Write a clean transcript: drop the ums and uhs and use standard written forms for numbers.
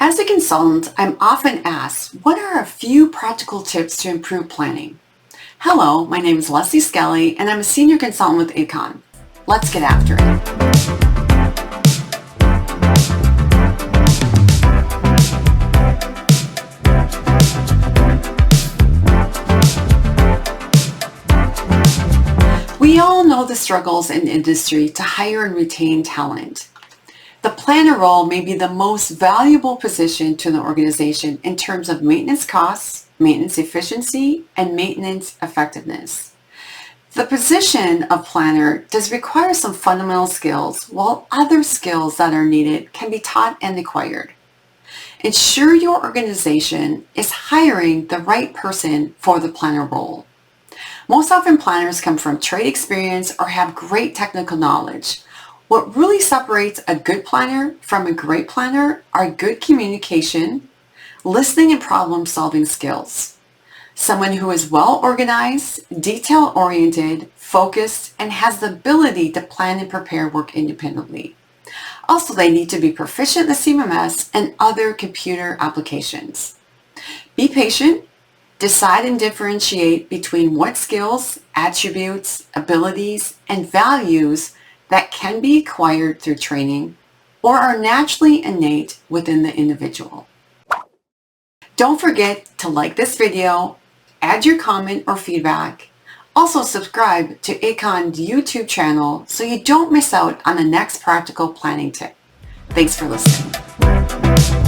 As a consultant, I'm often asked, what are a few practical tips to improve planning? Hello, my name is Skelly, and I'm a senior consultant with IDCON. Let's get after it. We all know the struggles in industry to hire and retain talent. The planner role may be the most valuable position to the organization in terms of maintenance costs, maintenance efficiency, and maintenance effectiveness. The position of planner does require some fundamental skills, while other skills that are needed can be taught and acquired. Ensure your organization is hiring the right person for the planner role. Most often planners come from trade experience or have great technical knowledge. What really separates a good planner from a great planner are good communication, listening and problem-solving skills. Someone who is well organized, detail-oriented, focused, and has the ability to plan and prepare work independently. Also, they need to be proficient in the CMMS and other computer applications. Be patient. Decide and differentiate between what skills, attributes, abilities, and values that can be acquired through training or are naturally innate within the individual. Don't forget to like this video, add your comment or feedback. Also subscribe to IDCON's YouTube channel so you don't miss out on the next practical planning tip. Thanks for listening.